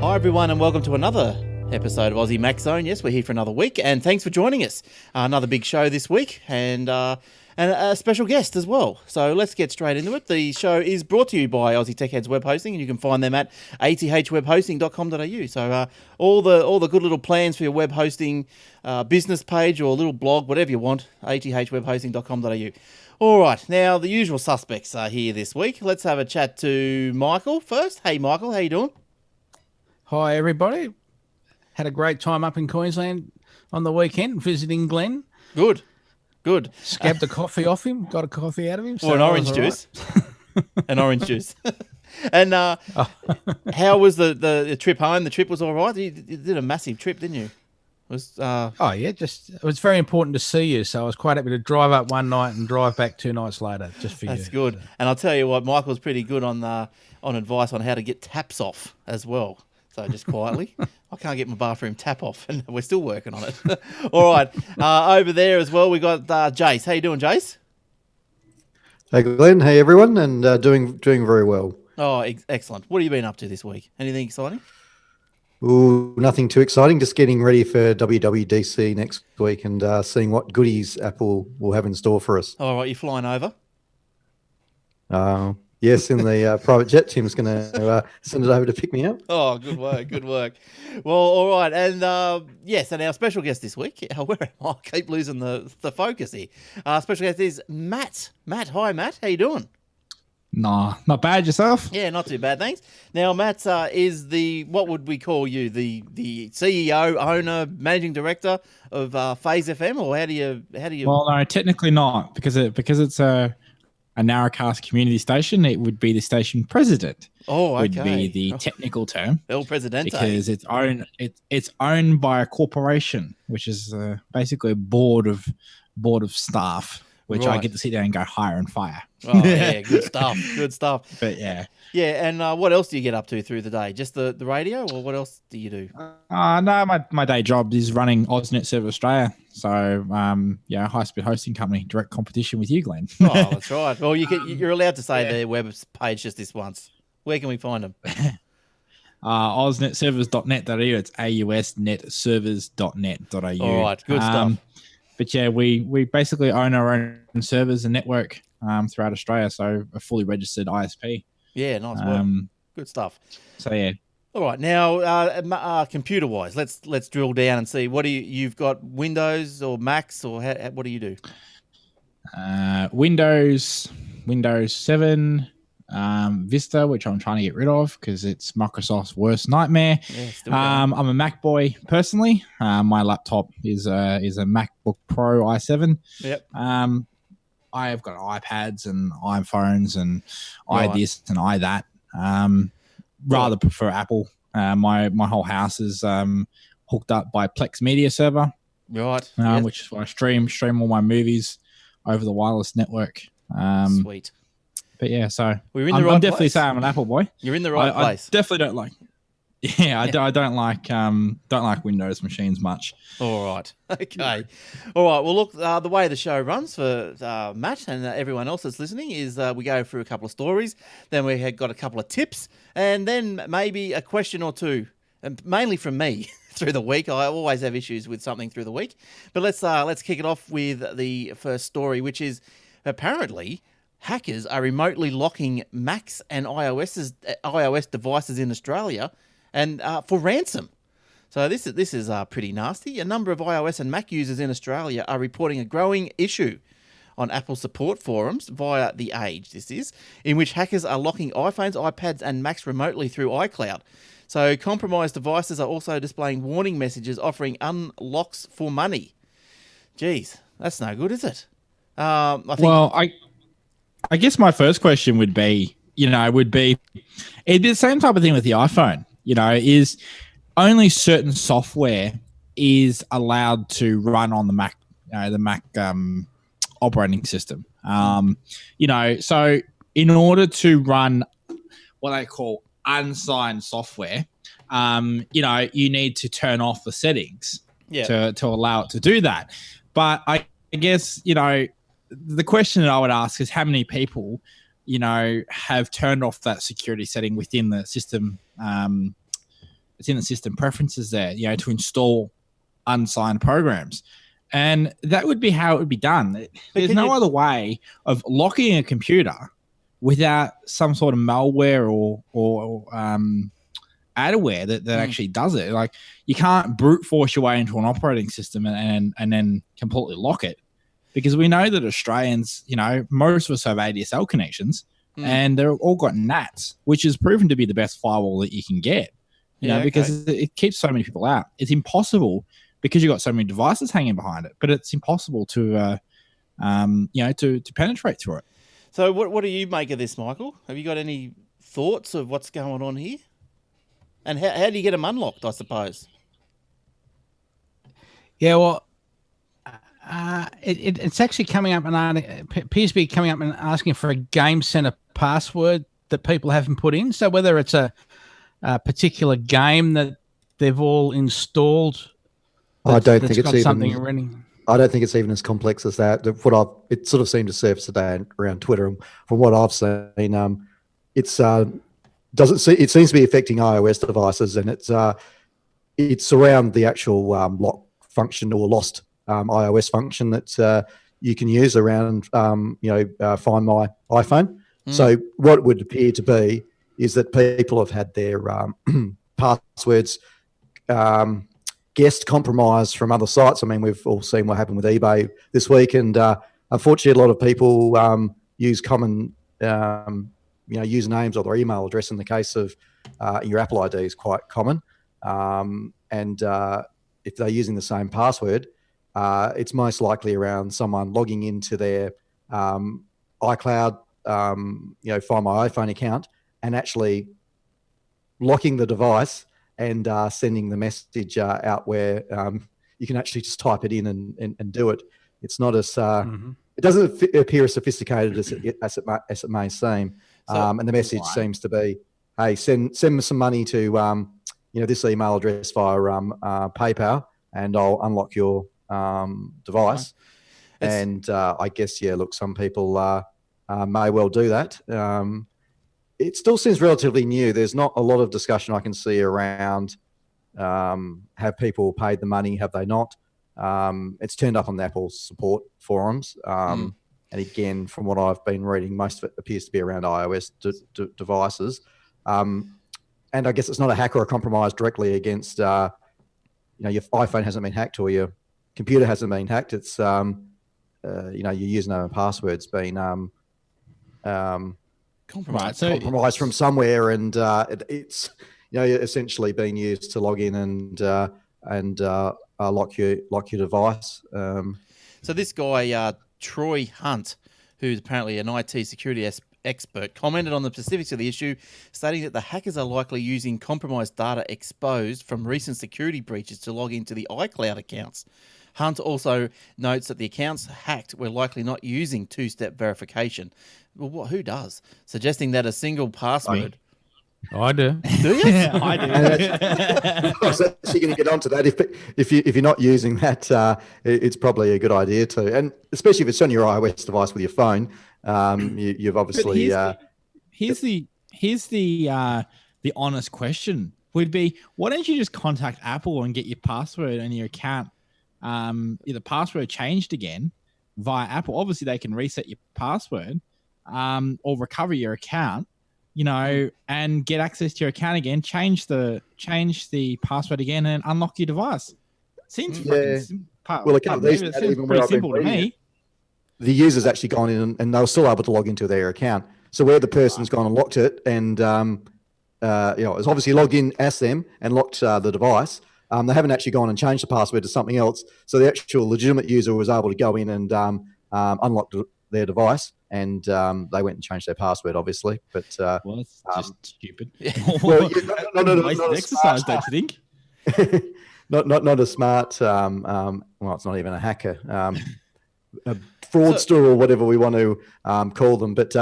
Hi everyone and welcome to another episode of Aussie Mac Zone. Yes, we're here for another week and thanks for joining us. Another big show this week and a special guest as well. So let's get straight into it. The show is brought to you by Aussie Tech Heads Web Hosting and you can find them at athwebhosting.com.au. So all the good little plans for your web hosting business page or little blog, whatever you want, athwebhosting.com.au. All right, now the usual suspects are here this week. Let's have a chat to Michael first. Hey Michael, how you doing? Hi, everybody. Had a great time up in Queensland on the weekend visiting Glenn. Good. Scabbed a coffee off him, got a coffee out of him. So an orange juice. An orange juice. And how was the trip home? The trip was all right? You did a massive trip, didn't you? It was, it was very important to see you, so I was quite happy to drive up one night and drive back 2 nights later just for you. That's good. So. And I'll tell you what, Michael's pretty good on advice on how to get taps off as well. So just quietly, I can't get my bathroom tap off, and we're still working on it. All right, over there as well, we got Jace. How you doing, Jace? Hey Glenn, hey everyone, and doing very well. Oh, excellent. What have you been up to this week? Anything exciting? Ooh, nothing too exciting. Just getting ready for WWDC next week and seeing what goodies Apple will have in store for us. All right, you flying over? Yes, in the private jet. Tim's going to send it over to pick me up. Oh, good work. Well, all right. And yes, and our special guest this week, where am I? Keep losing the focus here. Special guest is Matt. Hi, Matt. How you doing? Nah, not bad. Yourself? Yeah, not too bad, thanks. Now, Matt is what would we call you? The CEO, owner, managing director of Phase FM, or how do you? Well, no, technically not, because it's a narrowcast community station. It would be the station president. Oh, okay. Would be the technical term. El Presidente. Because it's owned by a corporation, which is basically a board of staff, which right. I get to sit down and go hire and fire. Oh yeah, good stuff. But yeah. Yeah, and what else do you get up to through the day? Just the radio, or what else do you do? No, my day job is running AusNet Server Australia. So, high-speed hosting company, direct competition with you, Glenn. Oh, that's right. Well, you're allowed to say their web page just this once. Where can we find them? AusNetServers.net.au. It's AUSNetServers.net.au. All right, good stuff. But yeah, we basically own our own servers and network throughout Australia, so a fully registered ISP. Yeah, nice work. Good stuff. So yeah. All right, now computer-wise, let's drill down and see what you've got. Windows or Macs, or what do you do? Windows 7, Vista, which I'm trying to get rid of because it's Microsoft's worst nightmare. Yeah, I'm a Mac boy personally. My laptop is a MacBook Pro i7. Yep. I have got iPads and iPhones and right. this and that. Rather prefer Apple. My whole house is hooked up by Plex Media Server, right? Yes. Which is why I stream all my movies over the wireless network. Sweet. But yeah, so I'm definitely saying I'm an Apple boy. You're in the right place. I definitely don't like. Yeah, I don't like Windows machines much. All right. Okay. All right. Well, look, the way the show runs for Matt and everyone else that's listening is we go through a couple of stories, then we have got a couple of tips, and then maybe a question or two, and mainly from me through the week. I always have issues with something through the week, but let's kick it off with the first story, which is apparently hackers are remotely locking Macs and iOS devices in Australia, and for ransom. So this is pretty nasty. A number of iOS and Mac users in Australia are reporting a growing issue on Apple support forums via The Age, this is, in which hackers are locking iPhones, iPads and Macs remotely through iCloud. So compromised devices are also displaying warning messages offering unlocks for money. Geez, that's no good, is it? I guess my first question would be, it'd be the same type of thing with the iPhone, is only certain software is allowed to run on the Mac, the Mac operating system. So in order to run what I call unsigned software, you need to turn off the settings to allow it to do that. But I guess, the question that I would ask is how many people, have turned off that security setting within the system it's in the system preferences there, to install unsigned programs. And that would be how it would be done. There's no other way of locking a computer without some sort of malware or adware that actually does it. Like, you can't brute force your way into an operating system and then completely lock it, because we know that Australians, most of us have ADSL connections and they're all got NATs, which is proven to be the best firewall that you can get, because it keeps so many people out. It's impossible because you've got so many devices hanging behind it, but it's impossible to penetrate through it. So what do you make of this, Michael? Have you got any thoughts of what's going on here? And how do you get them unlocked, I suppose? Yeah, well, it's actually coming up and appears to be coming up and asking for a Game Center password that people haven't put in. So whether it's a particular game that they've all installed, I don't think it's something even. already. I don't think it's even as complex as that. It sort of seemed to surface today around Twitter, and from what I've seen, it seems to be affecting iOS devices, and it's around the actual lock function or lost iOS function that you can use around Find My iPhone. So what it would appear to be is that people have had their passwords guessed compromised from other sites. I mean, we've all seen what happened with eBay this week, and unfortunately, a lot of people use common usernames or their email address. In the case of your Apple ID is quite common, and if they're using the same password, it's most likely around someone logging into their iCloud, Find My iPhone account, and actually locking the device and sending the message out where you can actually just type it in and do it. It's not as it doesn't appear as sophisticated as it may seem. And the message seems to be, hey, send me some money to this email address via PayPal, and I'll unlock your device. And I guess, look, some people may well do that. It still seems relatively new. There's not a lot of discussion I can see around have people paid the money, have they not? It's turned up on the Apple support forums. And again, from what I've been reading, most of it appears to be around iOS devices. And I guess it's not a hack or a compromise directly against, your iPhone hasn't been hacked or your computer hasn't been hacked. It's, your username and password's been compromised from somewhere, and it's essentially being used to log in and lock your device. So this guy Troy Hunt, who's apparently an IT security expert, commented on the specifics of the issue, stating that the hackers are likely using compromised data exposed from recent security breaches to log into the iCloud accounts. Hunt also notes that the accounts hacked were likely not using two-step verification. Well, who does? Suggesting that a single password. I do. Do you? I do. I was actually going to get onto that. If you're not using that, it's probably a good idea to, and especially if it's on your iOS device with your phone. You've obviously. Here's the honest question would be: why don't you just contact Apple and get your password and your account, the password changed again via Apple? Obviously, they can reset your password, or recover your account, and get access to your account again. Change the password again and unlock your device. Seems fucking simple. Well, it can't. Seems pretty simple to me. The user's actually gone in and they're still able to log into their account. So where the person's gone and locked it, and it's obviously logged in as them and locked the device. They haven't actually gone and changed the password to something else. So the actual legitimate user was able to go in and unlock their device, and they went and changed their password, obviously. But well, that's just stupid. Well, not exercise, don't you think? not a smart. Well, it's not even a hacker. A fraudster or whatever we want to call them. But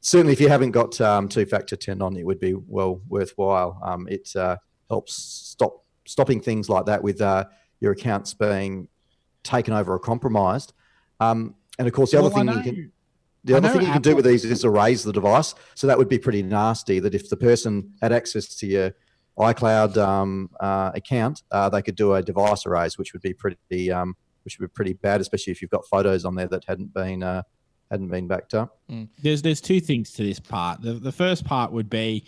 certainly, if you haven't got two-factor turned on, it would be well worthwhile. It helps stopping things like that with your accounts being taken over or compromised. And of course, the other thing you can do with these is erase the device. So that would be pretty nasty. That if the person had access to your iCloud account, they could do a device erase, which would be pretty bad, especially if you've got photos on there that hadn't been backed up. There's two things to this part. The first part would be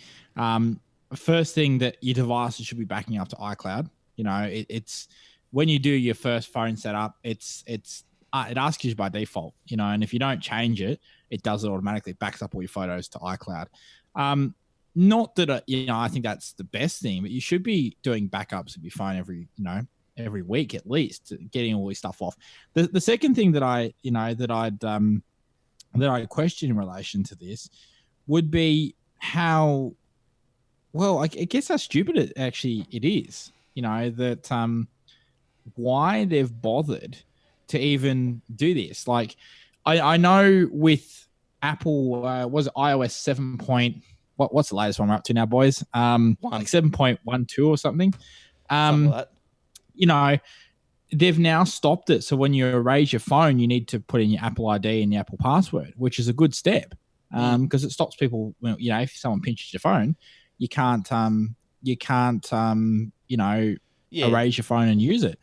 first thing that your devices should be backing up to iCloud. You know, it's when you do your first phone setup, it asks you by default, you know, and if you don't change it, it does it automatically, backs up all your photos to iCloud. Not that I think that's the best thing, but you should be doing backups of your phone every week at least, getting all this stuff off. The second thing that I'd question in relation to this would be how, well, I guess how stupid it is, you know, that why they've bothered to even do this. Like, I know with Apple, was it iOS 7 what's the latest one we're up to now, boys? Like 7.12 or something. Something like that. You know, they've now stopped it. So when you erase your phone, you need to put in your Apple ID and your Apple password, which is a good step because it stops people. You know, if someone pinches your phone, you can't erase your phone and use it.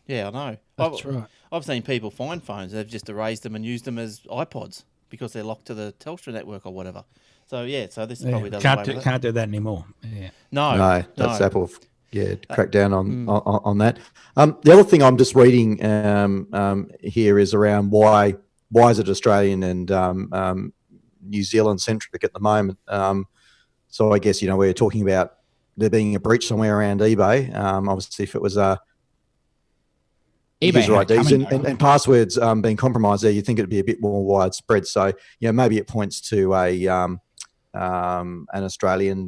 Yeah, I know. That's right. I've seen people find phones. They've just erased them and used them as iPods because they're locked to the Telstra network or whatever. So this probably doesn't can't do that anymore. Yeah. No, that's Apple. Yeah, crack down on that. The other thing I'm just reading here is around why is it Australian and New Zealand centric at the moment. So I guess, you know, we're talking about there being a breach somewhere around eBay. Obviously, if it was eBay user IDs and passwords being compromised there, you think it'd be a bit more widespread. So, you know, maybe it points to an Australian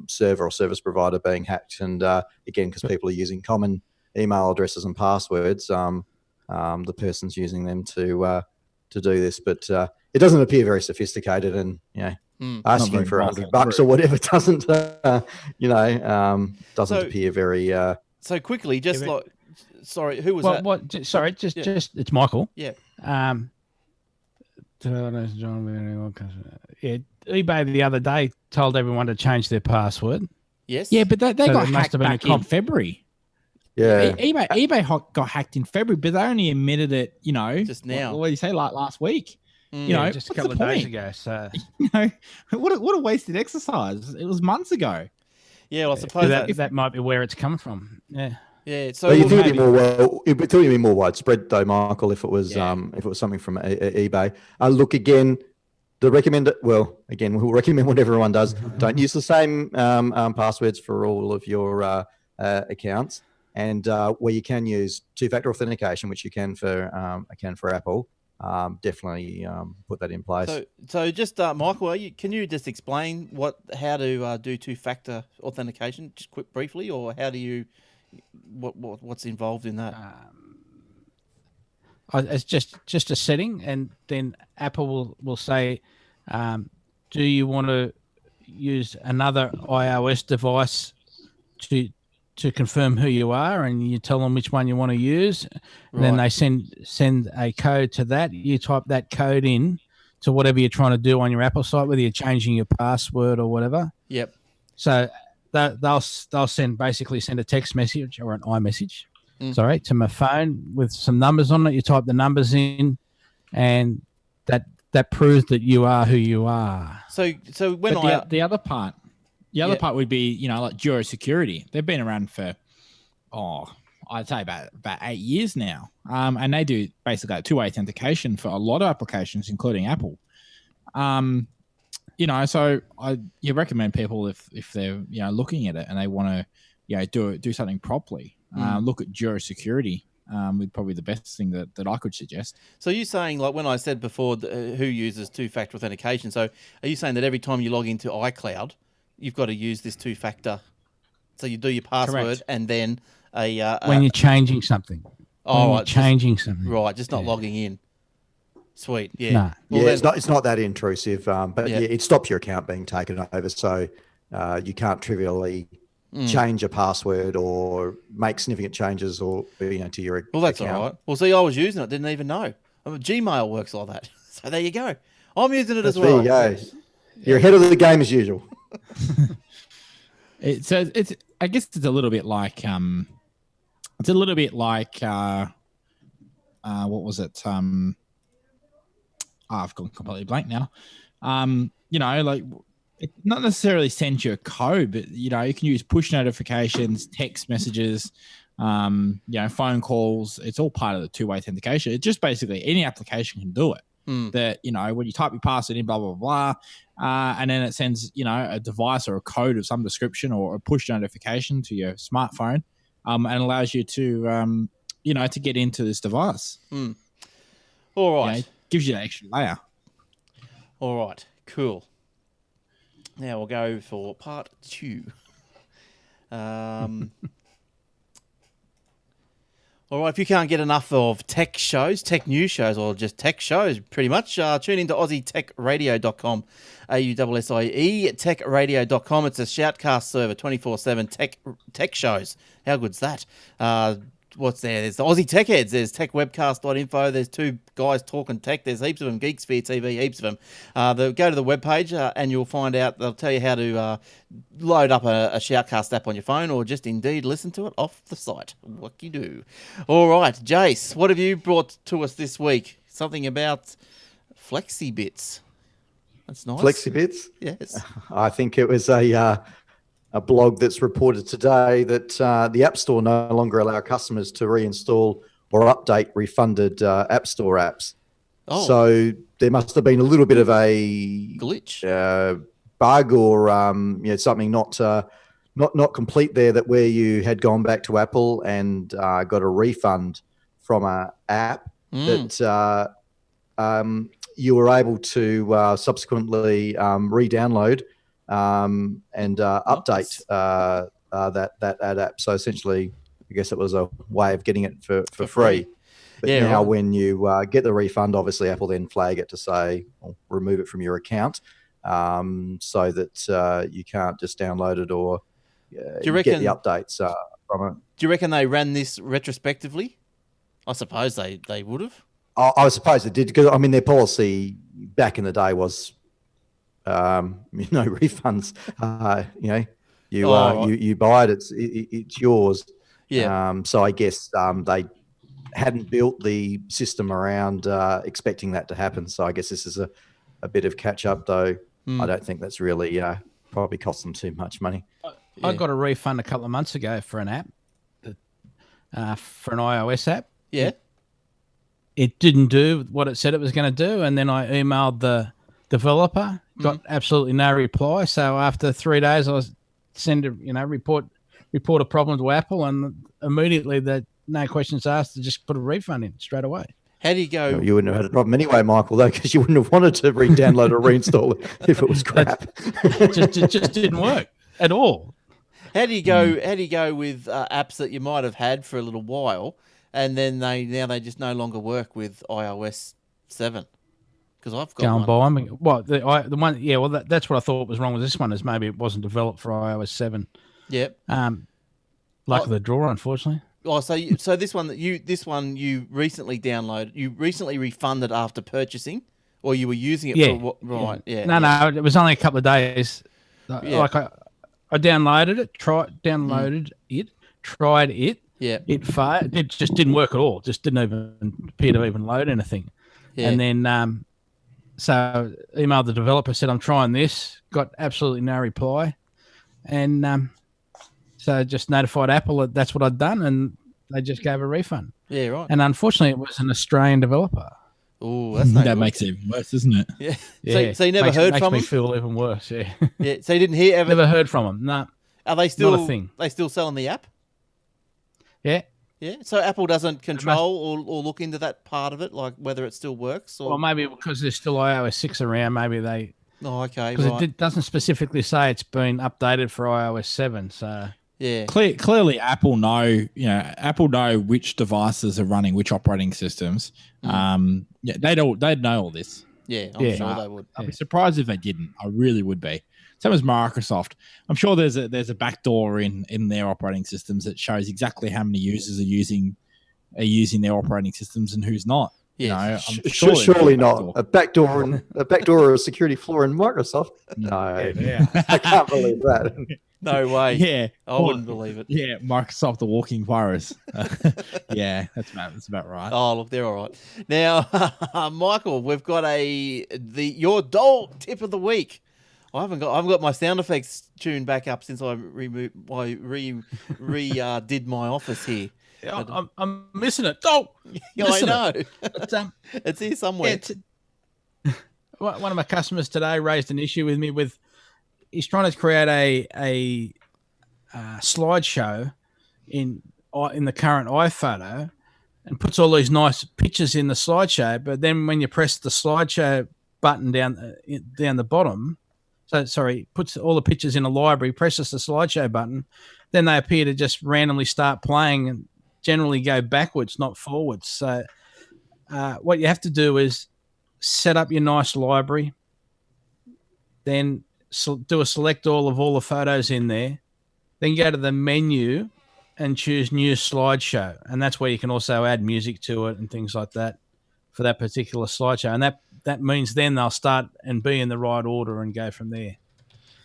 server or service provider being hacked. And again, because people are using common email addresses and passwords, the person's using them to do this. But it doesn't appear very sophisticated, and asking for $100 or whatever doesn't appear very. So quickly, just sorry, who was that? Sorry, just it's Michael. Yeah. eBay the other day told everyone to change their password. Yes. Yeah, but they got hacked back in February. Yeah. eBay got hacked in February, but they only admitted it, you know, just now. What did you say, like last week? You know, just a couple of days ago. So you know, what a wasted exercise. It was months ago. Yeah, well, I suppose that might be where it's come from. Yeah. Yeah. So you think it'd be more widespread though, Michael, if it was something from eBay. Look, again, we'll recommend what everyone does. Don't use the same passwords for all of your accounts, and where you can use two-factor authentication, which you can for Apple. Definitely put that in place. So just Michael, can you just explain how to do two-factor authentication, just briefly, or how do you what's involved in that? It's just a setting, and then Apple will say, do you want to use another iOS device to confirm who you are, and you tell them which one you want to use. And then they send a code to that. You type that code in to whatever you're trying to do on your Apple site, whether you're changing your password or whatever. Yep. So they'll send a text message or an iMessage, to my phone with some numbers on it. You type the numbers in, and that proves that you are who you are. So when the other part would be, you know, like Jura Security. They've been around for, I'd say about 8 years now. And they do basically like two-way authentication for a lot of applications, including Apple. You know, so you recommend people if they're, you know, looking at it and they want to, you know, do something properly, look at Jura Security. Would probably the best thing that I could suggest. So you're saying, like when I said before, who uses two-factor authentication? So are you saying that every time you log into iCloud, you've got to use this two-factor? So you do your password. Correct. And then when you're changing something. Something. Right, just not logging in. Sweet, yeah. No. Well, it's not that intrusive, but it stops your account being taken over, so you can't trivially change a password or make significant changes or to your Well, that's account. all right. Well, see, I was using it, didn't even know. Gmail works like that. So there you go. I'm using it as well. There you go. You're ahead of the game as usual. It's I guess it's a little bit like what was it? I've gone completely blank now. Like it not necessarily sends you a code, but you can use push notifications, text messages, phone calls. It's all part of the two-way authentication. It's just basically any application can do it. That when you type your password in, blah blah blah, and then it sends a device or a code of some description or a push notification to your smartphone, and allows you to to get into this device. All right, gives you that extra layer. All right, cool. Now we'll go for part 2. All right, if you can't get enough of tech shows, tech news shows, or just tech shows, pretty much, tune into AussieTechRadio.com, AUSSIE, techradio.com. It's a shoutcast server, 24/7 tech shows. How good's that? What's there? There's the Aussie Tech Heads. There's techwebcast.info. There's 2 guys talking tech. There's heaps of them. Geeksphere TV, heaps of them. Go to the webpage and you'll find out. They'll tell you how to load up a Shoutcast app on your phone or just indeed listen to it off the site. What you do. All right, Jace, what have you brought to us this week? Something about FlexiBits. That's nice. FlexiBits? Yes. I think it was a blog that's reported today that the App Store no longer allow customers to reinstall or update refunded App Store apps. Oh. So there must have been a little bit of a glitch, bug, or something not complete there. That where you had gone back to Apple and got a refund from an app that you were able to subsequently re-download. And update that app. So essentially, I guess it was a way of getting it for free. But now when you get the refund, obviously Apple then flag it to say, or remove it from your account, so that you can't just download it or get the updates from it. Do you reckon they ran this retrospectively? I suppose they would have. I suppose it did, because I mean their policy back in the day was refunds. You buy it, it's yours. Yeah. So I guess they hadn't built the system around expecting that to happen. So I guess this is a bit of catch up, though. I don't think that's really probably cost them too much money. I got a refund a couple of months ago for an app, for an iOS app. Yeah. It didn't do what it said it was going to do, and then I emailed the developer, got absolutely no reply. So after 3 days, I was report a problem to Apple, and immediately that no questions asked to just put a refund in straight away. How do you go? Well, you wouldn't have had a problem anyway, Michael, though, because you wouldn't have wanted to re-download or reinstall it if it was crap. It just didn't work at all. How do you go? How do you go with apps that you might have had for a little while, and then they just no longer work with iOS 7? Because I've got and buy them. Well, the one, yeah. Well, that's what I thought was wrong with this one, is maybe it wasn't developed for iOS 7. Yep. Luck of the draw, unfortunately. Oh, so this one you recently downloaded, you recently refunded after purchasing, or you were using it for what? Right. Yeah. No, it was only a couple of days. Like I downloaded it, tried it. Yeah. It failed. It just didn't work at all. Just didn't even appear to even load anything. Yeah. And then so emailed the developer, said I'm trying this, got absolutely no reply, and so just notified Apple that that's what I'd done, and they just gave a refund. Yeah, right. And unfortunately, it was an Australian developer. Oh, that's not that good. Makes it even worse, doesn't it? Yeah. Yeah. So you never heard from them? Makes me feel even worse. Yeah. Yeah. So you didn't hear ever? Never heard from them. No. Are they still? Not a thing. They still selling the app? Yeah. Yeah. So Apple doesn't control or look into that part of it, like whether it still works. Or... Well, maybe because there's still iOS 6 around. Maybe they. Oh, okay. Because it doesn't specifically say it's been updated for iOS 7. So. Yeah. Clearly, Apple know which devices are running which operating systems. They'd know all this. Yeah, I'm sure they would. I'd be surprised if they didn't. I really would be. Same as Microsoft. I'm sure there's a backdoor in their operating systems that shows exactly how many users are using their operating systems and who's not. Yeah. I'm sure surely not. A backdoor or a security flaw in Microsoft? No. Yeah. I can't believe that. No way. Yeah. I wouldn't believe it. Yeah, Microsoft the walking virus. Yeah, that's about right. Oh, look, they're all right. Now, Michael, we've got your doll tip of the week. I haven't got my sound effects tuned back up since I did my office here. Yeah, I'm missing it. Oh, Yeah, I know. But, It's here somewhere. one of my customers today raised an issue with me he's trying to create a slideshow in the current iPhoto and puts all these nice pictures in the slideshow, but then when you press the slideshow button down the bottom, puts all the pictures in a library, presses the slideshow button, then they appear to just randomly start playing and generally go backwards, not forwards. So what you have to do is set up your nice library, then do a select all of all the photos in there, then go to the menu and choose new slideshow. And that's where you can also add music to it and things like that for that particular slideshow. And that means then they'll start and be in the right order and go from there.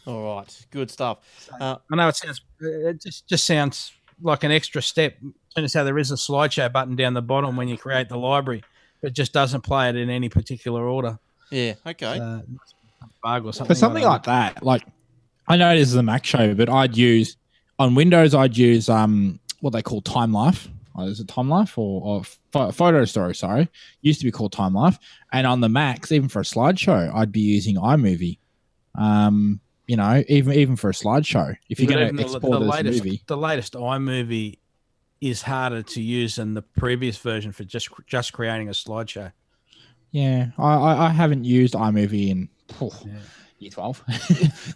All right. Good stuff. I know it just sounds like an extra step. Notice how there is a slideshow button down the bottom when you create the library, but it just doesn't play it in any particular order. Yeah. Okay. Bug or something. For something like that, like I know this is a Mac show, but on Windows, I'd use what they call Time Life. Is it Time Life or Photo Story? Sorry, used to be called Time Life. And on the Macs, even for a slideshow, I'd be using iMovie. Even for a slideshow, if you're going to export this movie, the latest iMovie is harder to use than the previous version for just creating a slideshow. Yeah, I haven't used iMovie in year 12,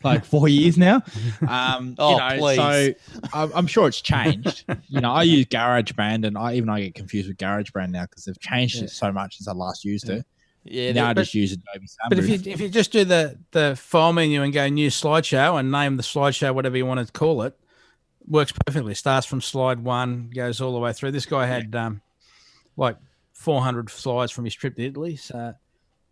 like 4 years now. Please. So I'm sure it's changed. I use GarageBand, and I get confused with GarageBand now because they've changed it so much since I last used it. Yeah, now I just use Adobe Soundbooth. But if you just do the file menu and go new slideshow and name the slideshow whatever you want to call it, works perfectly. Starts from slide 1, goes all the way through. This guy had like 400 slides from his trip to Italy, so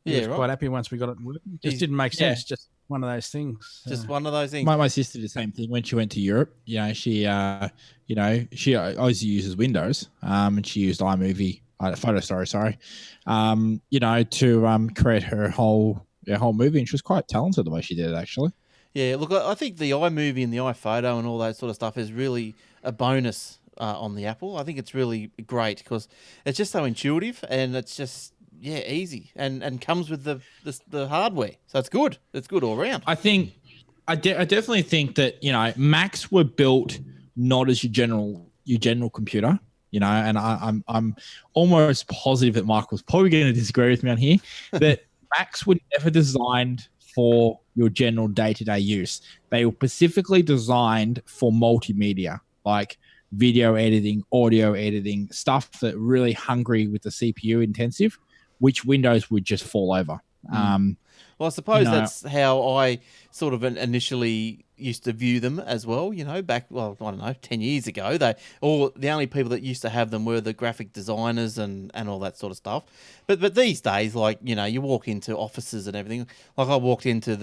he was quite happy once we got it working. Just didn't make sense. Just one of those things. Just one of those things. My sister did the same thing when she went to Europe. She always uses Windows, and she used iMovie. Photo Story, to create her whole movie, and she was quite talented the way she did it, actually. Yeah, look, I think the iMovie and the iPhoto and all that sort of stuff is really a bonus on the Apple. I think it's really great because it's just so intuitive and it's just easy and comes with the hardware, so it's good. It's good all around. I definitely think that Macs were built not as your general computer. And I'm almost positive that Michael's probably going to disagree with me on here, that Macs were never designed for your general day-to-day use. They were specifically designed for multimedia, like video editing, audio editing, stuff that really hungry with the CPU intensive, which Windows would just fall over. Well, I suppose that's how I sort of initially used to view them as well, back, 10 years ago. The only people that used to have them were the graphic designers and all that sort of stuff. But these days, you walk into offices and everything. Like I walked into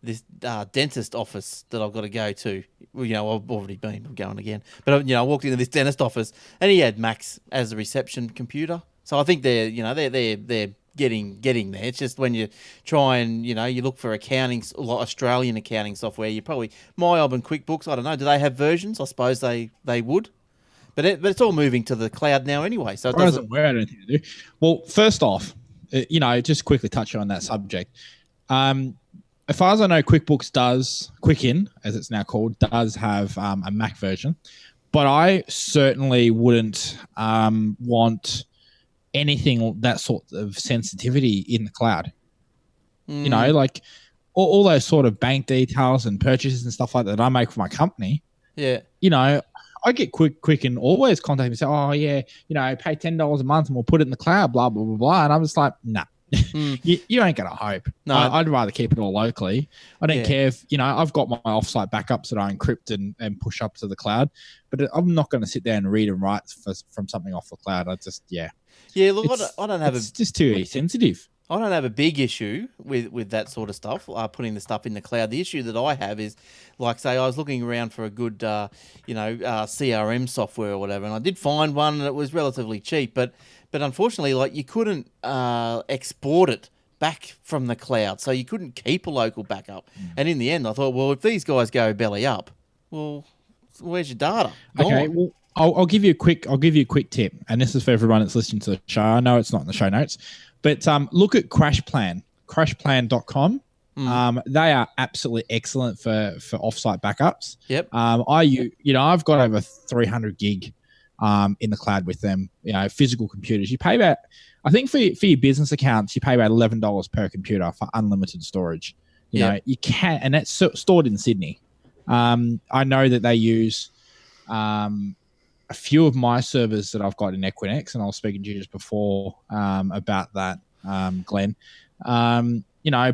this dentist office that I've got to go to. Well, I've already been, I'm going again. But, I walked into this dentist office and he had Macs as a reception computer. So I think they're getting there. It's just when you try and you look for accounting, like Australian accounting software, you probably MyOb and QuickBooks. I don't know. Do they have versions? I suppose they would, but it's all moving to the cloud now anyway. So it doesn't. I don't think they do. Well, first off, just quickly touching on that subject. As far as I know, QuickBooks Quicken, as it's now called, does have a Mac version, but I certainly wouldn't want anything that sort of sensitivity in the cloud. Like all those sort of bank details and purchases and stuff like that I make for my company. Yeah. I get Quicken always contact me and say, oh yeah, pay $10 a month and we'll put it in the cloud, blah, blah, blah, blah. And I'm just like, nah, You ain't gonna hope. No, I'd rather keep it all locally. I don't Yeah. care if I've got my offsite backups that I encrypt and push up to the cloud, but I'm not going to sit there and read and write from something off the cloud. I just yeah. Look, I don't have it's just too sensitive. I don't have a big issue with that sort of stuff, putting the stuff in the cloud. The issue that I have is, like, say, I was looking around for a good, CRM software or whatever, and I did find one, and it was relatively cheap, but unfortunately, like, you couldn't export it back from the cloud, so you couldn't keep a local backup. And in the end, I thought, well, if these guys go belly up, well, where's your data? Okay, well, I'll give you a quick tip, and this is for everyone that's listening to the show. I know it's not in the show notes. But look at crashplan.com. They are absolutely excellent for offsite backups. Yep. I've got over 300 gig in the cloud with them. Physical computers. You pay about, I think for your business accounts, you pay about $11 per computer for unlimited storage. You can, and that's stored in Sydney. I know that they use a few of my servers that I've got in Equinix, and I was speaking to you just before about that, Glenn. But for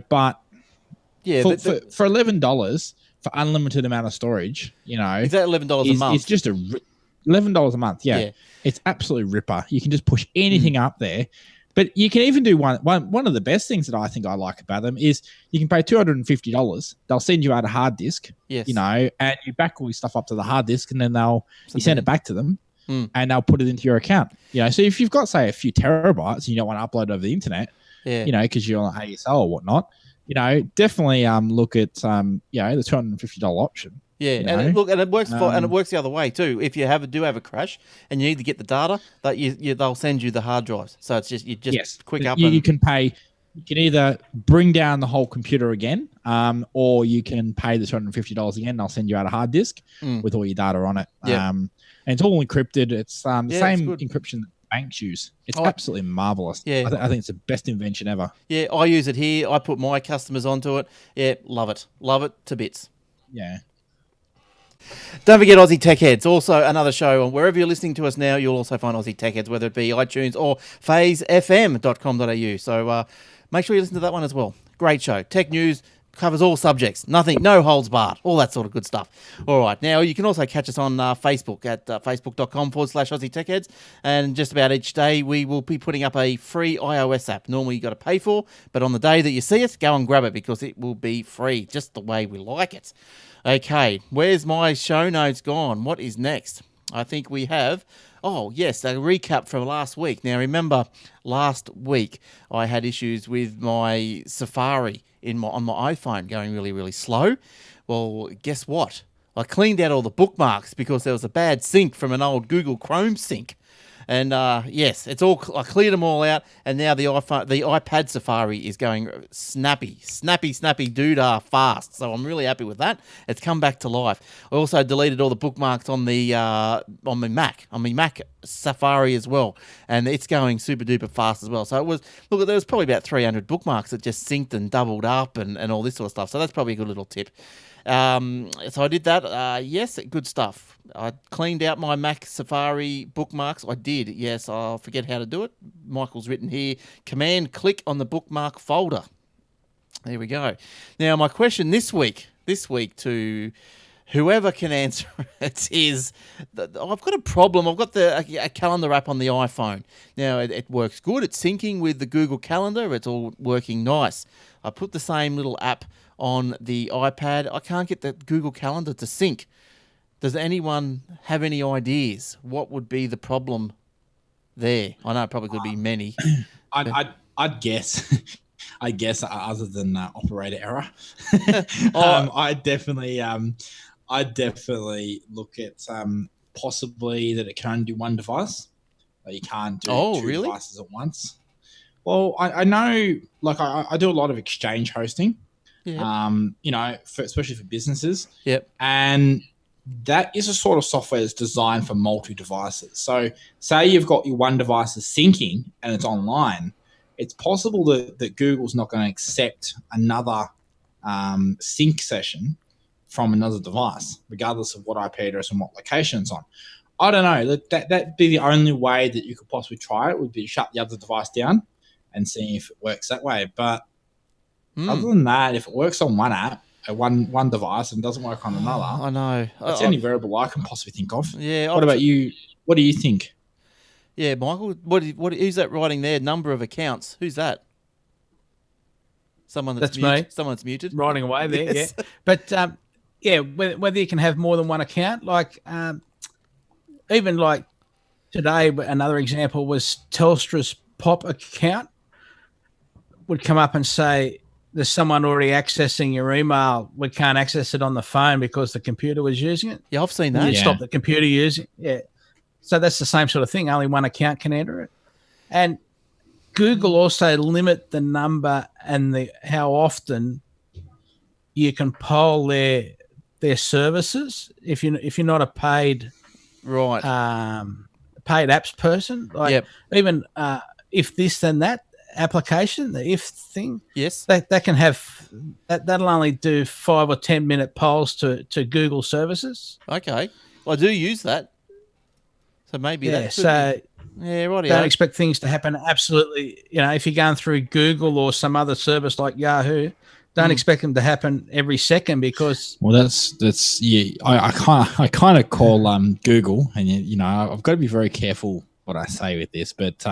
$11 for unlimited amount of storage, is that $11 a month? It's just $11 a month. Yeah, it's absolutely ripper. You can just push anything up there. But you can even do one of the best things that I think I like about them is you can pay $250. They'll send you out a hard disk, yes. And you back all your stuff up to the hard disk, and then you send it back to them, and they'll put it into your account. So if you've got, say, a few terabytes and you don't want to upload over the internet, because you're on ASL or whatnot, definitely look at the $250 option. Yeah, and it works and it works the other way too. If you do have a crash and you need to get the data, that they'll send you the hard drives. So it's just quick up. You can pay. You can either bring down the whole computer again, or you can pay the $250 again. And they'll send you out a hard disk with all your data on it. And it's all encrypted. It's the same encryption that banks use. It's absolutely marvelous. Yeah, I think it's the best invention ever. Yeah, I use it here. I put my customers onto it. Yeah, love it to bits. Yeah. Don't forget Aussie Tech Heads, also another show. Wherever you're listening to us now, you'll also find Aussie Tech Heads, whether it be iTunes or phasefm.com.au. So make sure you listen to that one as well. Great show. Tech news, covers all subjects. Nothing, no holds barred. All that sort of good stuff. All right. Now, you can also catch us on Facebook at facebook.com/Aussie Tech Heads. And just about each day, we will be putting up a free iOS app. Normally, you've got to pay for, but on the day that you see it, go and grab it because it will be free, just the way we like it. Okay, where's my show notes gone? What is next? I think we have, a recap from last week. Now, remember, last week I had issues with my Safari on my iPhone going really, really slow. Well, guess what? I cleaned out all the bookmarks because there was a bad sync from an old Google Chrome sync. And yes, I cleared them all out, and now the iPad Safari is going snappy doodah fast. So I'm really happy with that. It's come back to life. I also deleted all the bookmarks on my Mac Safari as well, and it's going super duper fast as well. So there was probably about 300 bookmarks that just synced and doubled up and all this sort of stuff. So that's probably a good little tip. So I did that. Yes, good stuff. I cleaned out my Mac Safari bookmarks. I did. Yes, I'll forget how to do it. Michael's written here, Command click on the bookmark folder. There we go. Now, my question this week to whoever can answer it is, I've got a problem. I've got a calendar app on the iPhone. Now, it works good. It's syncing with the Google Calendar. It's all working nice. I put the same little app on the iPad. I can't get the Google Calendar to sync. Does anyone have any ideas? What would be the problem there? I know it probably could be many. I'd guess. I guess other than operator error. I'd definitely look at possibly that it can only do one device. You can't do two devices at once. Well, I know, like I do a lot of exchange hosting. Yeah. Especially for businesses. Yep. And that is a sort of software that's designed for multi-devices. So say you've got your one device is syncing and it's online, it's possible that Google's not going to accept another sync session from another device, regardless of what IP address and what location it's on. I don't know. That'd be the only way that you could possibly try it, would be shut the other device down and seeing if it works that way. But other than that, if it works on one app, one device, and doesn't work on another, I know. That's the only variable I can possibly think of. Yeah. What about you? What do you think? Yeah, Michael. Who's that writing there? Number of accounts. Who's that? Someone that's me. Someone that's muted. Writing away there. Yes. Yeah. But yeah, whether you can have more than one account, like even like today, another example was Telstra's Pop account would come up and say, there's someone already accessing your email. We can't access it on the phone because the computer was using it. Yeah, I've seen that. You stop the computer using it. Yeah. So that's the same sort of thing. Only one account can enter it. And Google also limit the number and how often you can poll their services if you're not a paid paid apps person. Like even if this then that application, the if thing, yes, that can have that'll only do 5 or 10 minute polls to Google services. Okay, well, I do use that, so maybe that's so. Yeah, right. Don't expect things to happen absolutely. If you're going through Google or some other service like Yahoo, don't expect them to happen every second because. Well, that's yeah. I kind of call Google, and I've got to be very careful what I say with this, but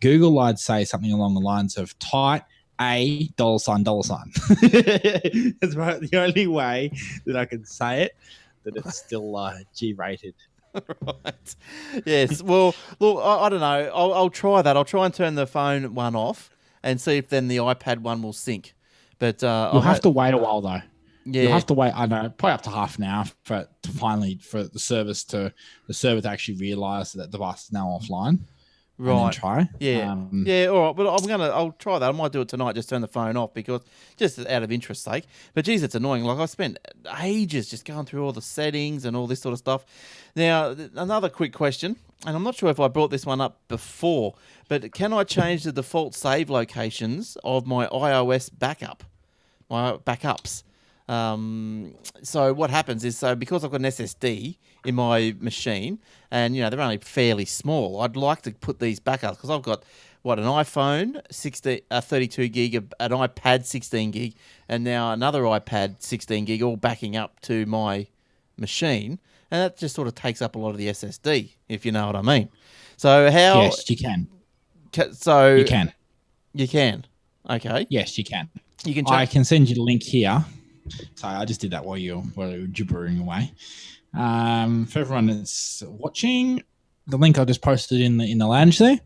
Google, I'd say something along the lines of tight $, $. That's right. The only way that I can say it that it's still G-rated. Right. Yes. Well, look, I don't know. I'll try that. I'll try and turn the phone one off and see if then the iPad one will sync. But you'll have to wait a while though. Yeah. You'll have to wait. I know, probably up to half an hour for the server to actually realise that the device is now offline. Right. And then try. Yeah. Yeah. All right. But I'll try that. I might do it tonight. Just turn the phone off because just out of interest's sake. But geez, it's annoying. Like I spent ages just going through all the settings and all this sort of stuff. Now, another quick question, and I'm not sure if I brought this one up before, but can I change the default save locations of my iOS backups? So what happens is, because I've got an SSD in my machine, and they're only fairly small, I'd like to put these backups because I've got an iPhone 32 gig, an iPad 16 gig, and now another iPad 16 gig, all backing up to my machine, and that just sort of takes up a lot of the SSD, if you know what I mean. So how? Yes, you can. So you can. You can. Okay. Yes, you can. You can. I can send you the link here. Sorry, I just did that while you were gibbering away. For everyone that's watching, the link I just posted in the lounge there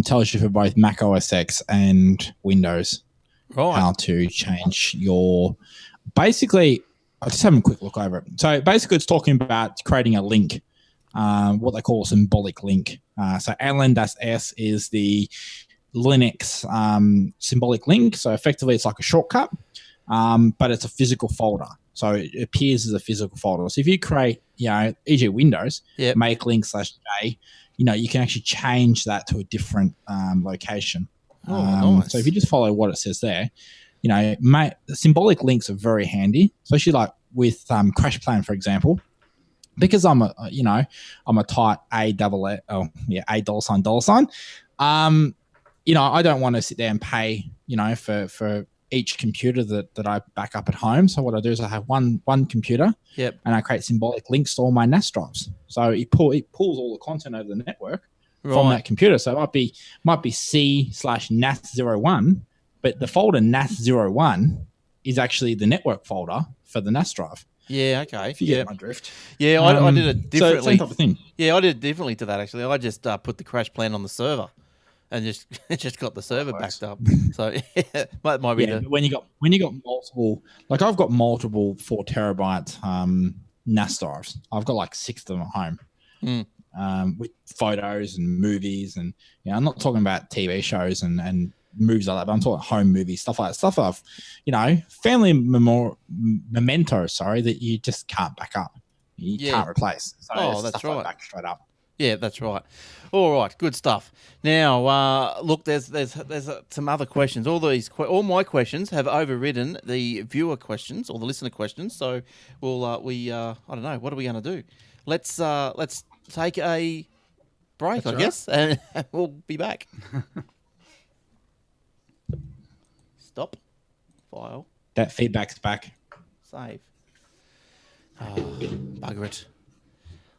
tells you for both Mac OS X and Windows how to change your. Basically, I'll just have a quick look over it. So basically, it's talking about creating a link, what they call a symbolic link. So ln-s is the Linux symbolic link. So effectively, it's like a shortcut. But it's a physical folder. So it appears as a physical folder. So if you create, e.g. Windows, make link /J, you can actually change that to a different location. Nice. So if you just follow what it says there, symbolic links are very handy, especially like with Crash Plan, for example. Because I'm a tight $, $. I don't want to sit there and pay, for each computer that I back up at home. So what I do is I have one computer, and I create symbolic links to all my NAS drives. So it pulls all the content over the network from that computer. So it might be C/NAS01, but the folder NAS01 is actually the network folder for the NAS drive. Yeah, okay. If you get my drift. Yeah, I did it differently. So same type of thing. Yeah, I did it differently to that, actually. I just put the Crash Plan on the server. And just got the server backed up. So that might be when you got multiple, like I've got multiple 4 terabyte NAS drives. I've got like 6 of them at home, with photos and movies, and I'm not talking about TV shows and movies like that, but I'm talking home movies, stuff like that. Stuff I've, family mementos. Sorry, that you just can't back up. You can't replace. So that's right. Like back straight up. Yeah, that's right. All right, good stuff. Now, look, there's some other questions. All my questions have overridden the viewer questions or the listener questions. So we'll I don't know, what are we going to do? Let's take a break, I guess, and we'll be back. Stop. File. That feedback's back. Save. Oh, bugger it.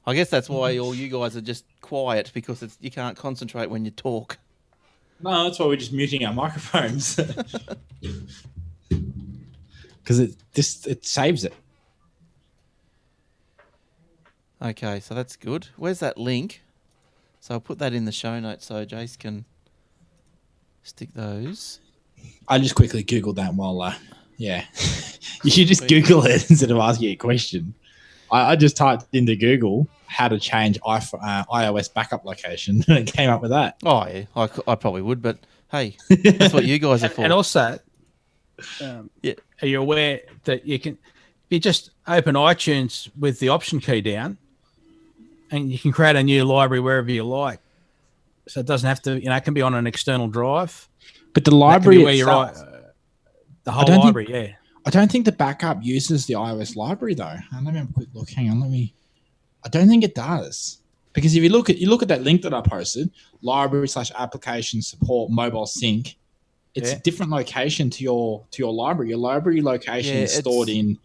I guess that's why all you guys are just quiet, because you can't concentrate when you talk. No, that's why we're just muting our microphones. Because it saves it. Okay, so that's good. Where's that link? So I'll put that in the show notes so Jace can stick those. I just quickly Googled that while, yeah. You should just Google it instead of asking a question. I just typed into Google how to change iOS backup location, and it came up with that. Oh, yeah, I probably would, but hey, that's what you guys are for. And also, yeah. Are you aware that you just open iTunes with the option key down, and you can create a new library wherever you like. So it doesn't have to, it can be on an external drive. But the library where itself, you write the whole library, I don't think the backup uses the iOS library though. Let me have a quick look. Hang on, I don't think it does. Because if you look at that link that I posted, library/application support mobile sync, it's a different location to your library. Your library location is stored in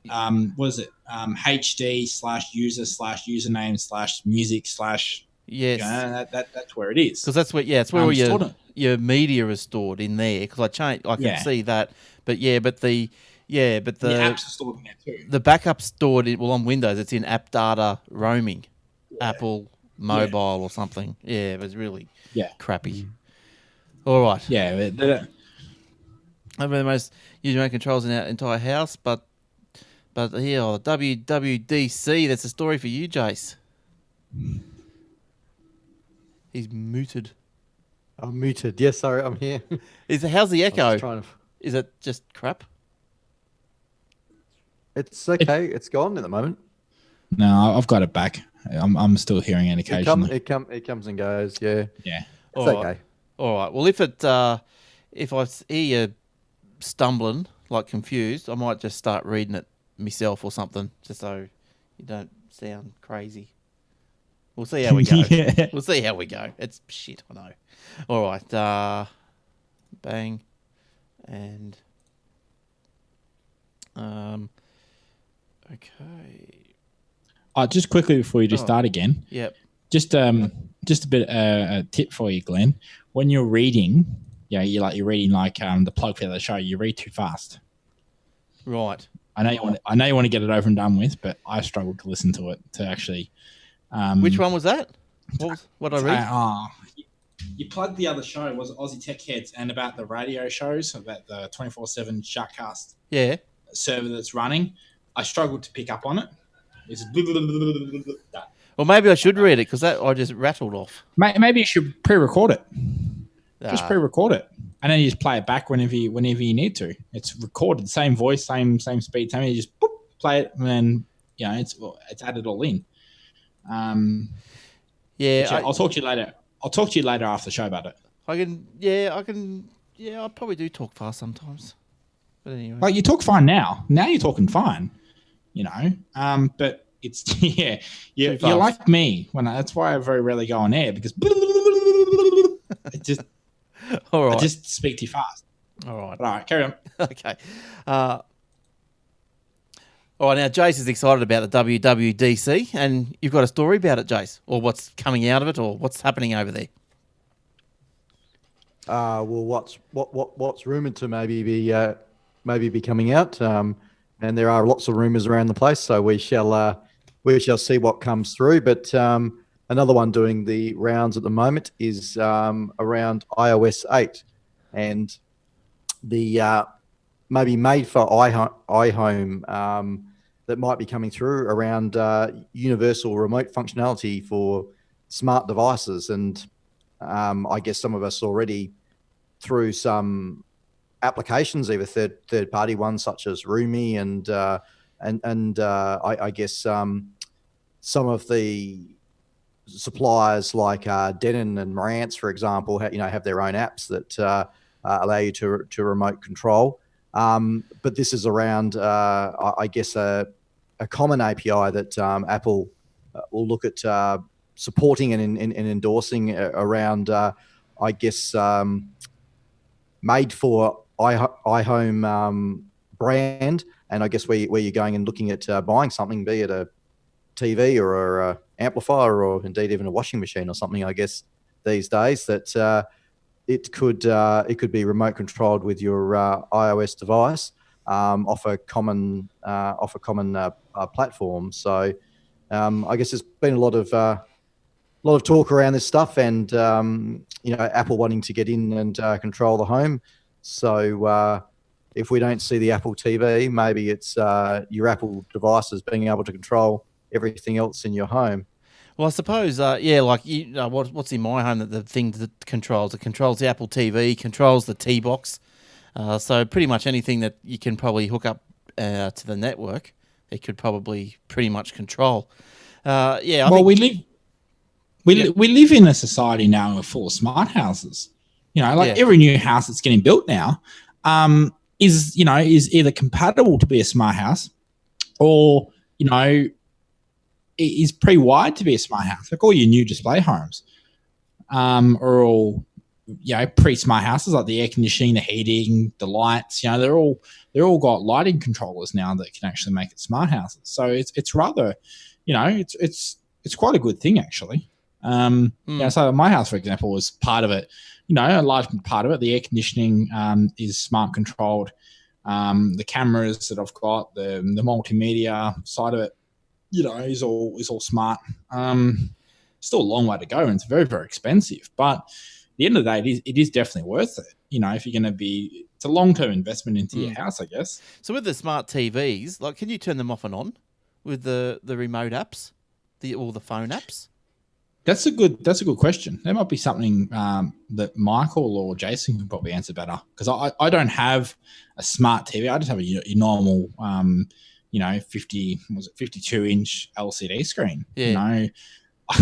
HD/user/username/music/ yes, that's where it is. Because that's where it's where your media is stored in there. Because I can see that, but the apps are stored in there too. The backup's stored on Windows. It's in app data roaming, Apple mobile or something. Yeah, it was really crappy. All right. Yeah, I mean, the most user controls in our entire house, but here, the WWDC. That's a story for you, Jace. He's muted. I'm muted. Yes, sorry, I'm here. How's the echo? Is it just crap? It's okay. It's gone at the moment. No, I've got it back. I'm still hearing it occasionally. It comes and goes. Yeah. Yeah. It's okay. All right. Well, if I hear you stumbling, like confused, I might just start reading it myself or something, just so you don't sound crazy. We'll see how we go. We'll see how we go. It's shit, I know. All right. Bang. And okay. Just quickly before you start again. Yep. Just a bit a tip for you, Glenn. When you're reading, you're reading the plug for the show. You read too fast. Right. I know you want to get it over and done with, but I struggled to listen to it to actually. Which one was that? What I read? You plugged the other show, was it Aussie Tech Heads, and about the radio shows, about the 24/7 Sharkcast server that's running. I struggled to pick up on it. It's Well, maybe I should read it because I just rattled off. Maybe you should pre-record it. Just pre-record it, and then you just play it back whenever you need to. It's recorded, same voice, same speed. Same. You just play it, and then it's added all in. I'll talk to you later. I'll talk to you later after the show about it. I probably do talk fast sometimes. But anyway. Like you talk fine now. Now you're talking fine, but it's you're like me that's why I very rarely go on air because it just all right. I just speak too fast. All right, carry on. Okay. All right, now Jace is excited about the WWDC, and you've got a story about it, Jace, or what's coming out of it, or what's happening over there. Well, what's rumored to maybe be coming out, and there are lots of rumors around the place, so we shall see what comes through. But another one doing the rounds at the moment is around iOS 8, and the maybe made for iHome that might be coming through around universal remote functionality for smart devices. And I guess some of us already through some applications, either third party ones such as Roomy and I guess some of the suppliers like Denon and Marantz, for example, have their own apps that allow you to remote control. But this is around, I guess, a common API that Apple will look at supporting and endorsing around, I guess, made for iHome brand, and I guess where you're going and looking at buying something, be it a TV or a amplifier or indeed even a washing machine or something, I guess these days that it could be remote controlled with your iOS device off a common platform. So I guess there's been a lot of talk around this stuff, and Apple wanting to get in and control the home. So if we don't see the Apple TV, maybe it's your Apple devices being able to control everything else in your home. Well, I suppose, what's in my home that the thing that controls? It controls the Apple TV, controls the T-Box. So pretty much anything that you can probably hook up to the network, it could probably pretty much control. We live in a society now full of smart houses. Every new house that's getting built now is either compatible to be a smart house or, is pre-wired to be a smart house. Like all your new display homes are all, pre-smart houses, like the air conditioning, the heating, the lights. They're all got lighting controllers now that can actually make it smart houses. So it's rather, it's quite a good thing actually. So my house, for example, was part of it. A large part of it. The air conditioning is smart controlled. The cameras that I've got, the multimedia side of it, is all smart. Still a long way to go, and it's very, very expensive. But at the end of the day, it is definitely worth it. If you're going to be, it's a long-term investment into your house, I guess. So with the smart TVs, like, can you turn them off and on with the remote apps, or the phone apps? That's a good question. There might be something that Michael or Jason can probably answer better, because I don't have a smart TV. I just have a normal 52-inch LCD screen. Yeah.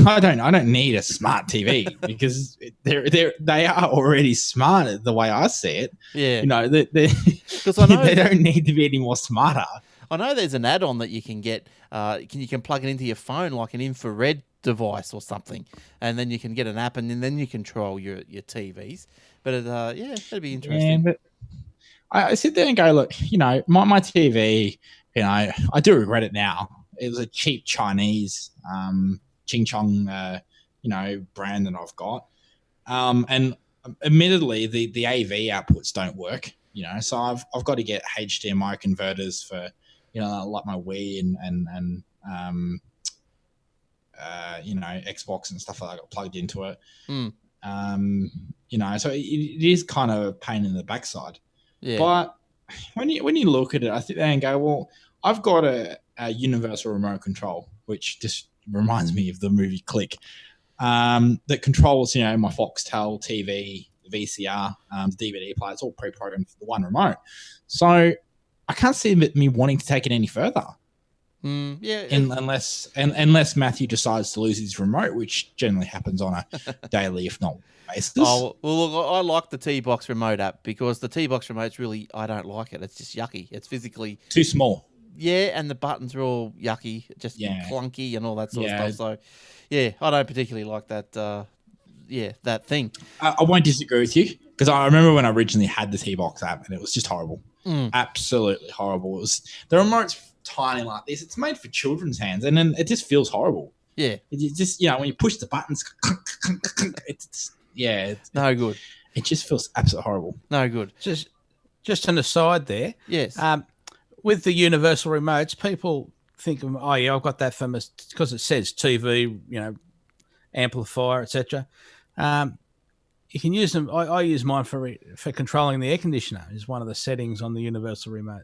I don't need a smart TV because they are already smart the way I see it. Yeah. Because I know they don't need to be any more smarter. I know there's an add-on that you can get. You can plug it into your phone like an infrared device or something, and then you can get an app, and then you control your TVs. But that'd be interesting. Yeah, but I sit there and go, look, my TV, I do regret it now. It was a cheap Chinese Ching Chong, brand that I've got, and admittedly the AV outputs don't work. So I've got to get HDMI converters for like my Wii and Xbox and stuff like that. I got plugged into it. So it is kind of a pain in the backside. Yeah. But when you look at it, I sit there and go, well, I've got a universal remote control, which just reminds me of the movie Click, that controls, my Foxtel TV, VCR, the DVD player. It's all pre-programmed for the one remote. So I can't see me wanting to take it any further. Unless Matthew decides to lose his remote, which generally happens on a daily, if not basis. Oh, well, look, I like the T-Box remote app because the T-Box remote's really, I don't like it. It's just yucky. It's physically too small. Yeah, and the buttons are all yucky, just clunky and all that sort of stuff. So, I don't particularly like that. That thing. I won't disagree with you because I remember when I originally had the T-Box app and it was just horrible, absolutely horrible. It was the remote's tiny like this. It's made for children's hands, and then it just feels horrible. Yeah, it just when you push the buttons, it's no good. It just feels absolutely horrible. No good. Just an aside there. Yes. With the universal remotes, people think of, I've got that from because it says TV, amplifier, etc. You can use them. I use mine for controlling the air conditioner. Is one of the settings on the universal remote.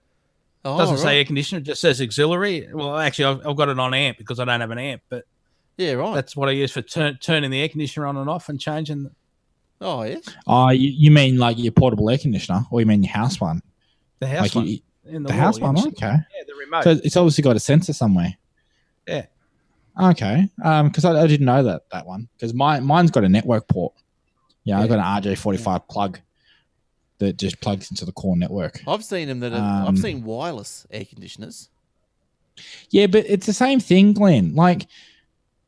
It doesn't say air conditioner; it just says auxiliary. Well, actually, I've got it on amp because I don't have an amp, but that's what I use for turning the air conditioner on and off and changing. Oh, yes. Oh, you mean like your portable air conditioner, or you mean your house one? The house one. The house one, okay. Yeah, the remote. So it's obviously got a sensor somewhere. Yeah. Okay. Because I didn't know that one. Because mine's got a network port. Yeah, I've got an RJ45 plug that just plugs into the core network. I've seen them I've seen wireless air conditioners. Yeah, but it's the same thing, Glenn. Like,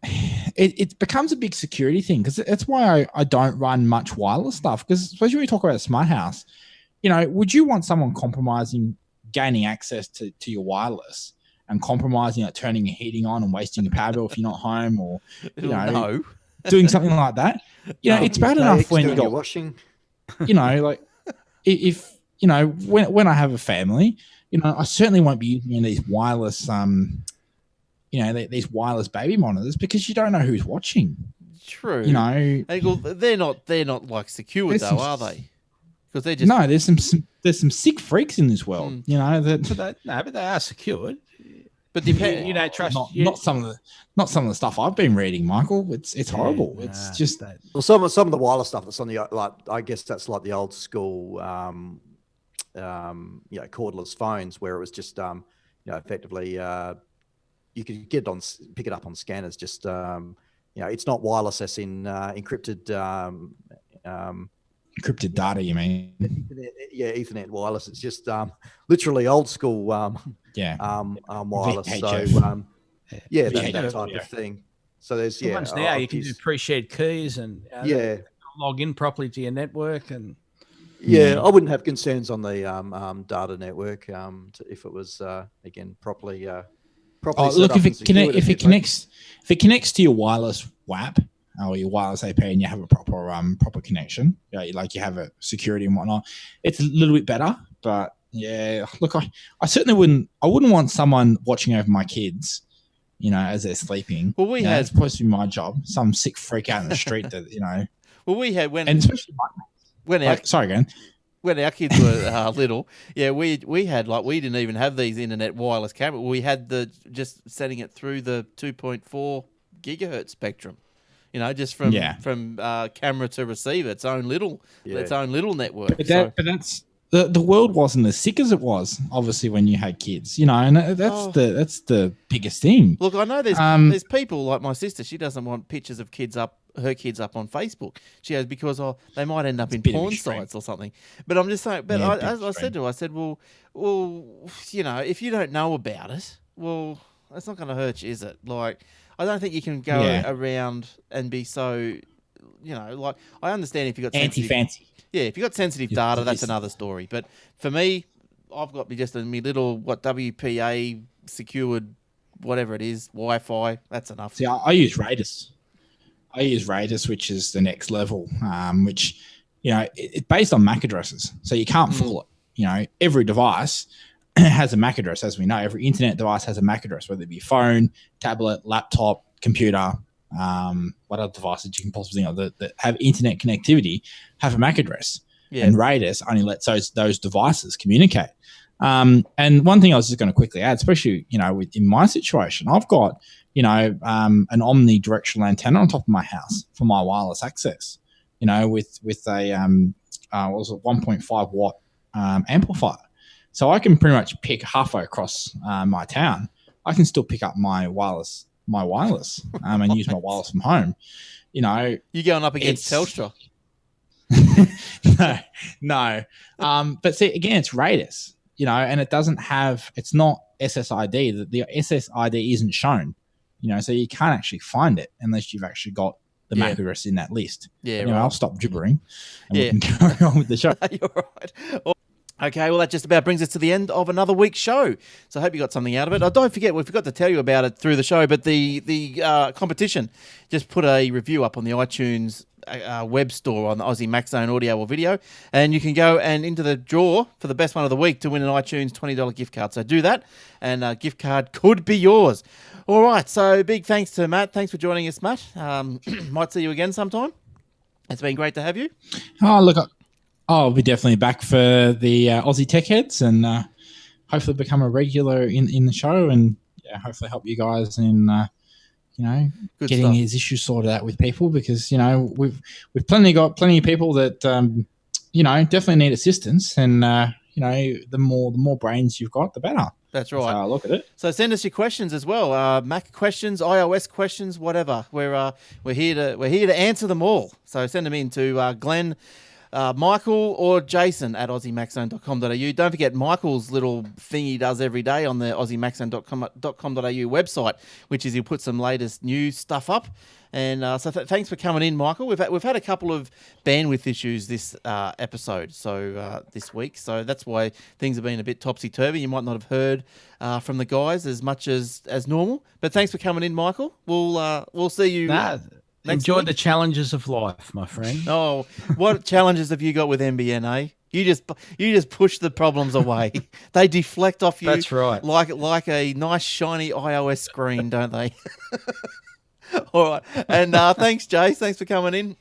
it becomes a big security thing because that's why I don't run much wireless stuff. Because especially when we talk about a smart house, would you want someone compromising gaining access to your wireless and compromising, like turning your heating on and wasting your power bill if you're not home, or No. doing something like that? It's bad enough when you got washing. Like if when I have a family, I certainly won't be using these wireless these wireless baby monitors, because you don't know who's watching. True. They're not like secured though, are they? Because they're just there's some sick freaks in this world. But they are secured. But you don't trust not some of the stuff I've been reading, Michael. It's horrible. It's just that. Well, some of the wireless stuff that's on the I guess that's like the old school cordless phones, where it was just effectively you could pick it up on scanners. Just it's not wireless as in encrypted. Encrypted data, you mean? Ethernet wireless. It's just literally old school wireless. VHF. So that type of thing. So there's ones now you can do appreciate keys and log in properly to your network, and I wouldn't have concerns on the data network if it was again properly. Look, if it connects to your wireless WAP or your wireless AP, and you have a proper connection, like you have a security and whatnot, it's a little bit better. But look, I certainly wouldn't want someone watching over my kids, as they're sleeping. Well, it's supposed to be my job. Some sick freak out in the street that Well, we had and especially when our kids were little, we had we didn't even have these internet wireless camera. We had just setting it through the 2.4 gigahertz spectrum. Just from camera to receiver, its own little network. But that's the world wasn't as sick as it was, obviously, when you had kids. And that's the biggest thing. Look, I know there's people like my sister. She doesn't want pictures of her kids up on Facebook. She has because they might end up in porn sites or something. But I'm just saying. But as I said to her, I said, well, if you don't know about it, well, that's not going to hurt you, is it? Like, I don't think you can go around and be so, I understand if you've got anti-fancy. Yeah, if you've got sensitive data, that's another story. But for me, I've got just my little WPA secured, whatever it is, Wi-Fi. That's enough. See, I use Radius. Which is the next level, which, it's based on MAC addresses. So you can't fool it. Every device has a MAC address, as we know. Every internet device has a MAC address, whether it be phone, tablet, laptop, computer, what other devices you can possibly think of that have internet connectivity have a MAC address. Yeah. And Radius only lets those devices communicate. And one thing I was just going to quickly add, especially, in my situation, I've got, an omnidirectional antenna on top of my house for my wireless access, with a 1.5 watt amplifier. So I can pretty much pick halfway across my town. I can still pick up my wireless and use my wireless from home. You're going up against Telstra. No. But see, again, it's Radius, and it's not SSID. The SSID isn't shown, so you can't actually find it unless you've actually got the MAC address in that list. Yeah, anyway, right. I'll stop gibbering and we can carry on with the show. You're right. Okay, well, that just about brings us to the end of another week's show. So I hope you got something out of it. Oh, don't forget, we forgot to tell you about it through the show, but the competition just put a review up on the iTunes web store on the Aussie Max Zone audio or video, and you can go and into the draw for the best one of the week to win an iTunes $20 gift card. So do that, and a gift card could be yours. All right, so big thanks to Matt. Thanks for joining us, Matt. Might see you again sometime. It's been great to have you. Oh, look, I'll be definitely back for the Aussie Tech Heads, and hopefully become a regular in the show, and hopefully help you guys in getting stuff. These issues sorted out with people, because we've got plenty of people that definitely need assistance, and the more brains you've got, the better. That's right. That's how I look at it. So send us your questions as well. Mac questions, iOS questions, whatever. We're here to answer them all. So send them in to Glenn Michael or Jason at aussiemaxzone.com.au. Don't forget Michael's little thing he does every day on the aussiemaxzone.com.au website, which is he'll put some latest news stuff up. And so thanks for coming in, Michael. We've had a couple of bandwidth issues this episode, so this week. So that's why things have been a bit topsy-turvy. You might not have heard from the guys as much as normal. But thanks for coming in, Michael. We'll see you enjoy week. The challenges of life, my friend. Oh, what challenges have you got with NBN, eh? You just push the problems away. They deflect off you. That's right. Like a nice shiny iOS screen, don't they? All right. And thanks, Jace. Thanks for coming in.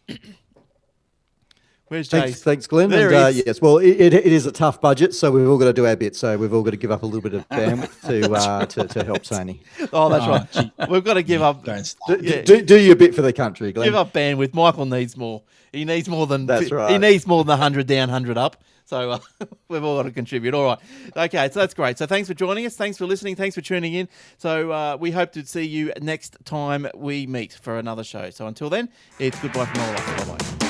Where's Jace? Thanks, Glenn. There And, he is. yes, well, it is a tough budget, so we've all got to do our bit. So we've all got to give up a little bit of bandwidth to help Tony. Oh, that's right. Gee. We've got to give up. Don't start. Do your bit for the country, Glenn. Give up bandwidth. Michael needs more. He needs more than That's right. He needs more than 100 down, 100 up. So we've all got to contribute. All right. Okay, so that's great. So thanks for joining us. Thanks for listening. Thanks for tuning in. So we hope to see you next time we meet for another show. So until then, it's goodbye from all of us. Bye-bye.